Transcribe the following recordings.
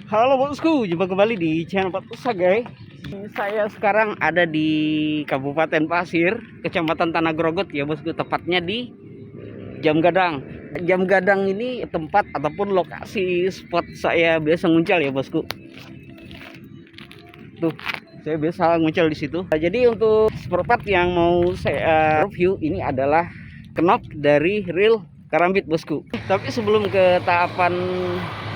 Halo bosku, jumpa kembali di channel Pak Sagai. Saya sekarang ada di Kabupaten Pasir, Kecamatan Tanah Grogot ya bosku, tepatnya di Jam Gadang. Jam Gadang ini tempat ataupun lokasi spot saya biasa nguncel ya bosku. Tuh, saya biasa nguncel di situ. Jadi untuk spot yang mau saya review ini adalah knop dari reel karambit bosku. Tapi sebelum ke tahapan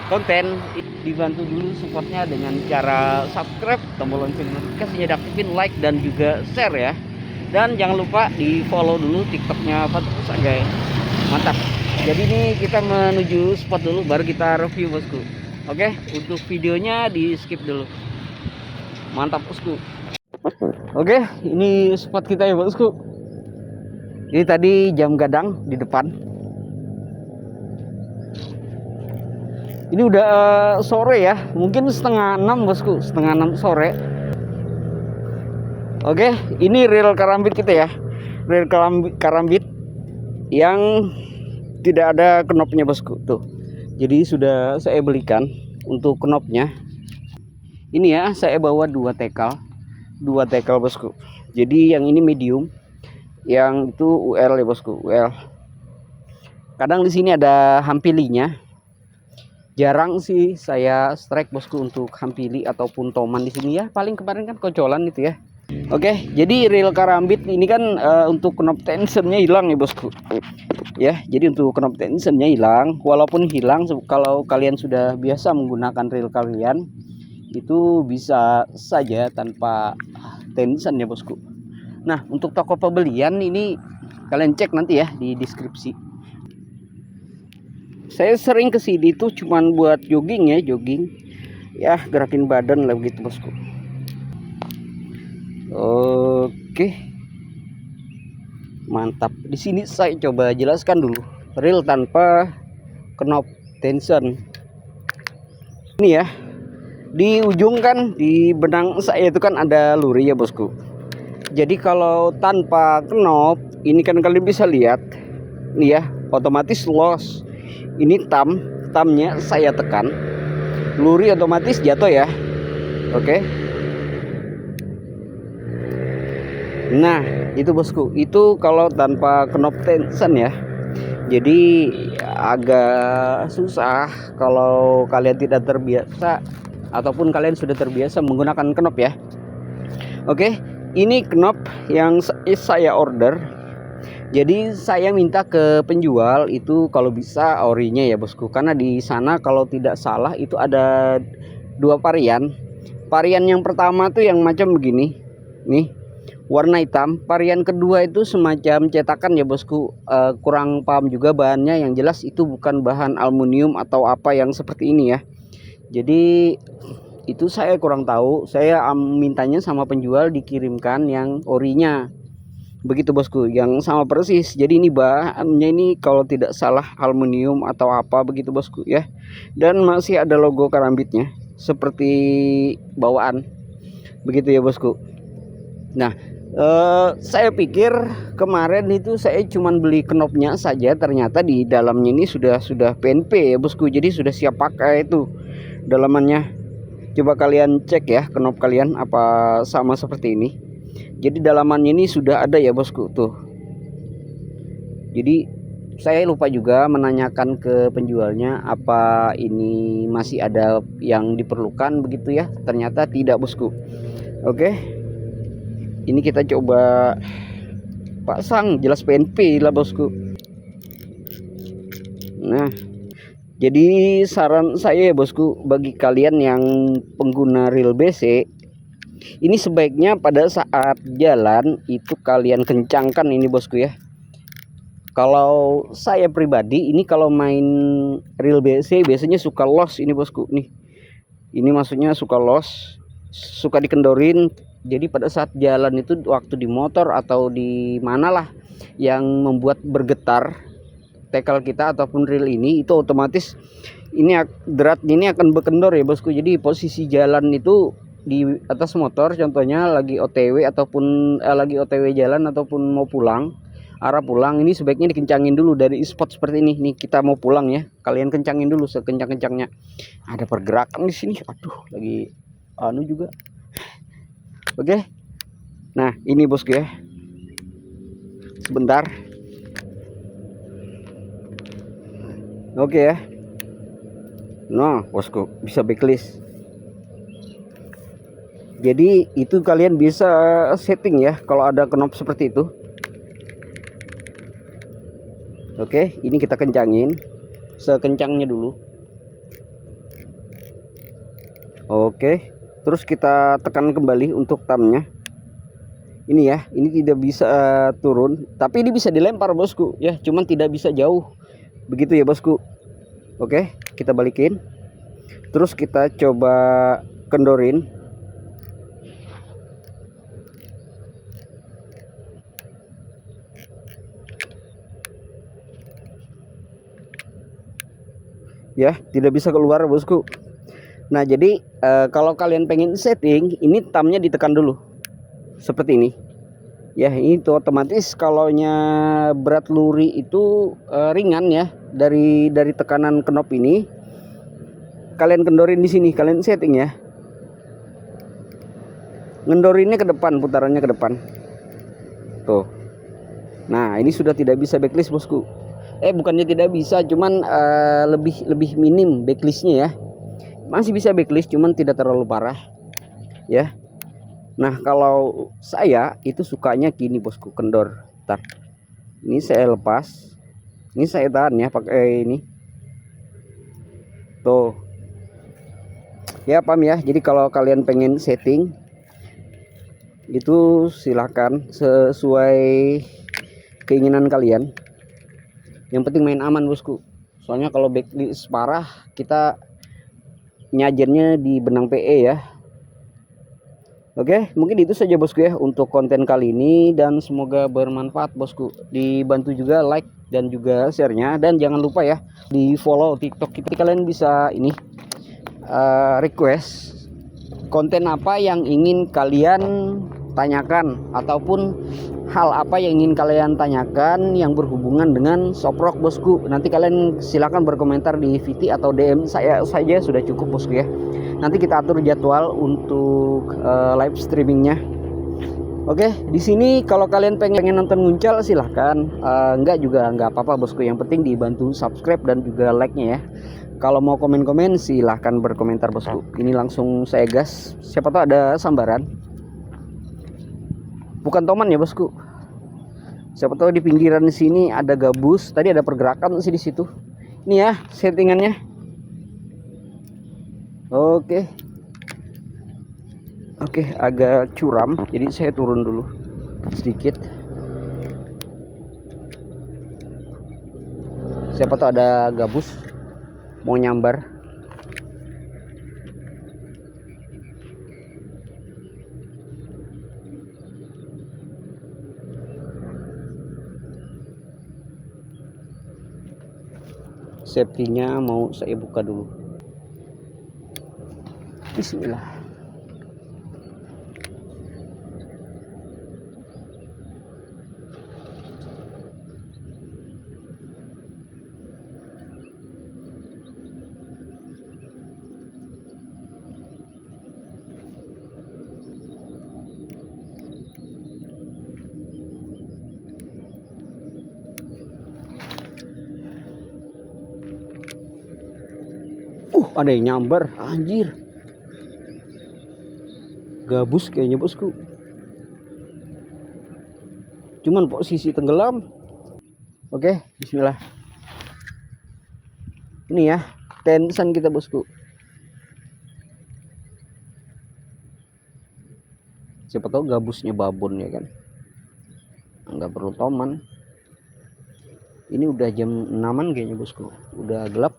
konten, dibantu dulu supportnya dengan cara subscribe, tombol lonceng notifikasinya diaktifin, like dan juga share ya. Dan jangan lupa di follow dulu tiktoknya Pak Sagai. Mantap. Jadi ini kita menuju spot dulu baru kita review bosku. Oke, untuk videonya di skip dulu. Mantap bosku. Oke, ini spot kita ya bosku. Ini tadi Jam Gadang di depan. Ini udah sore ya, mungkin setengah 6 bosku, setengah 6 sore. Oke, ini reel karambit kita ya, reel karambit yang tidak ada knopnya bosku tuh. Jadi sudah saya belikan untuk knopnya. Ini ya, saya bawa dua tekal bosku. Jadi yang ini medium, yang itu UL ya bosku, UL. Kadang di sini ada hampilinya. Jarang sih saya strike bosku untuk hampili ataupun toman di sini ya. Paling kemarin kan kocolan itu ya. Oke, jadi reel karambit ini kan untuk knop tensionnya hilang ya bosku. Ya, jadi untuk knop tensionnya hilang. Walaupun hilang, kalau kalian sudah biasa menggunakan reel kalian, itu bisa saja tanpa tension ya bosku. Nah, untuk toko pembelian ini kalian cek nanti ya di deskripsi. Saya sering kesini tuh cuman buat jogging ya, gerakin badan lah gitu bosku. Oke, mantap. Di sini saya coba jelaskan dulu reel tanpa knop tension. Ini ya, di ujung kan di benang saya itu kan ada luri ya bosku. Jadi kalau tanpa knop ini kan kalian bisa lihat nih ya, otomatis loss. Ini tamnya saya tekan, luri otomatis jatuh ya. Oke. Nah itu bosku, itu kalau tanpa knop tension ya. Jadi agak susah kalau kalian tidak terbiasa ataupun kalian sudah terbiasa menggunakan knop ya. Oke, ini knop yang saya order. Jadi saya minta ke penjual itu kalau bisa orinya ya bosku, karena di sana kalau tidak salah itu ada dua varian. Varian yang pertama tuh yang macam begini nih, warna hitam. Varian kedua itu semacam cetakan ya bosku. Kurang paham juga bahannya, yang jelas itu bukan bahan aluminium atau apa yang seperti ini ya. Jadi itu saya kurang tahu. Saya mintanya sama penjual dikirimkan yang orinya. Begitu bosku, yang sama persis. Jadi ini bahannya ini kalau tidak salah aluminium atau apa begitu bosku ya. Dan masih ada logo karambitnya seperti bawaan. Begitu ya bosku. Nah, saya pikir kemarin itu saya cuman beli knopnya saja, ternyata di dalamnya ini sudah PNP ya bosku. Jadi sudah siap pakai itu dalamannya. Coba kalian cek ya knop kalian apa sama seperti ini. Jadi dalamannya ini sudah ada ya bosku tuh. Jadi saya lupa juga menanyakan ke penjualnya apa ini masih ada yang diperlukan begitu ya. Ternyata tidak bosku. Oke, ini kita coba pasang, jelas PNP lah bosku. Nah, jadi saran saya ya bosku, bagi kalian yang pengguna reel BC, ini sebaiknya pada saat jalan itu kalian kencangkan ini bosku ya. Kalau saya pribadi ini kalau main reel BC biasanya suka loss ini bosku nih. Ini maksudnya suka loss, suka dikendorin. Jadi pada saat jalan itu waktu di motor atau di manalah yang membuat bergetar tackle kita ataupun reel ini, itu otomatis ini dratnya ini akan berkendor ya bosku. Jadi posisi jalan itu di atas motor, contohnya lagi OTW ataupun lagi OTW jalan ataupun mau pulang, arah pulang, ini sebaiknya dikencangin dulu dari spot seperti ini. Nih kita mau pulang ya, kalian kencangin dulu sekencang-kencangnya. Ada pergerakan di sini, aduh lagi anu juga. Oke, nah ini bosku ya, sebentar. Oke ya, nah bosku bisa backlist. Jadi itu kalian bisa setting ya kalau ada knob seperti itu. Oke, ini kita kencangin sekencangnya dulu. Oke, terus kita tekan kembali untuk thumbnya. Ini ya, ini tidak bisa turun, tapi ini bisa dilempar bosku ya, cuman tidak bisa jauh. Begitu ya bosku. Oke, kita balikin. Terus kita coba kendorin. Ya, tidak bisa keluar bosku. Nah jadi kalau kalian pengen setting, ini thumbnya ditekan dulu seperti ini ya. Itu otomatis kalau berat luri itu ringan ya, dari tekanan knob ini. Kalian kendorin di sini, kalian setting ya, ngendorinnya ke depan, putarannya ke depan tuh. Nah ini sudah tidak bisa backlist bosku. Bukannya tidak bisa, cuman lebih minim backlistnya ya. Masih bisa backlist, cuman tidak terlalu parah ya. Nah kalau saya itu sukanya gini bosku, kendor. Ntar ini saya lepas, ini saya tahan ya pakai ini tuh ya, paham ya. Jadi kalau kalian pengen setting itu silahkan sesuai keinginan kalian. Yang penting main aman bosku, soalnya kalau backlist parah kita nyajernya di benang PE ya. Oke, mungkin itu saja bosku ya untuk konten kali ini, dan semoga bermanfaat bosku. Dibantu juga like dan juga share-nya, dan jangan lupa ya di follow TikTok kita. Kalian bisa ini request konten apa yang ingin kalian tanyakan, ataupun hal apa yang ingin kalian tanyakan yang berhubungan dengan Shoprock bosku. Nanti kalian silakan berkomentar di VT atau DM saya saja sudah cukup bosku ya. Nanti kita atur jadwal untuk live streamingnya. Oke, di sini kalau kalian pengen nonton Nguncal silahkan, enggak juga enggak apa-apa bosku. Yang penting dibantu subscribe dan juga like-nya ya. Kalau mau komen-komen silahkan berkomentar bosku. Ini langsung saya gas, siapa tahu ada sambaran. Bukan toman ya bosku, siapa tahu di pinggiran sini ada gabus. Tadi ada pergerakan sih di situ. Ini ya settingannya. Oke, agak curam, jadi saya turun dulu sedikit. Siapa tahu ada gabus mau nyambar. Safety-nya mau saya buka dulu. Bismillah. Ada yang nyambar, anjir. Gabus kayaknya bosku, cuman posisi tenggelam. Oke, bismillah. Ini ya tensan kita bosku. Siapa tahu gabusnya babon ya kan, nggak perlu toman. Ini udah jam 6-an kayaknya bosku, udah gelap.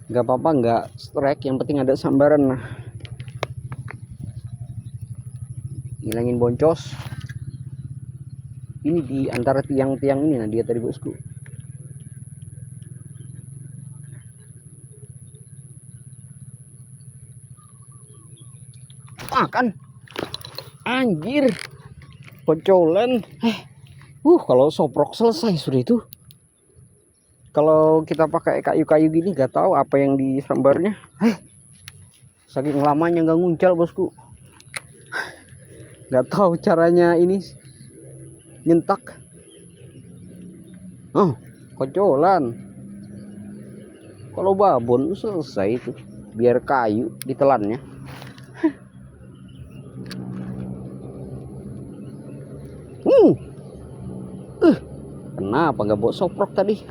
Nggak apa-apa, nggak strike, yang penting ada sambaran. Nah ini bilangin boncos. Ini di antara tiang-tiang ini, nah dia tadi bosku. Makan anjir, kocolan. Kalau soprok selesai sudah itu. Kalau kita pakai kayu-kayu gini gak tahu apa yang di sambarnya. Saking lamanya nggak nguncal bosku. Gak tahu caranya ini nyentak. Kocolan. Kalau babon selesai itu, biar kayu ditelannya. Kenapa nggak bawa soprok tadi?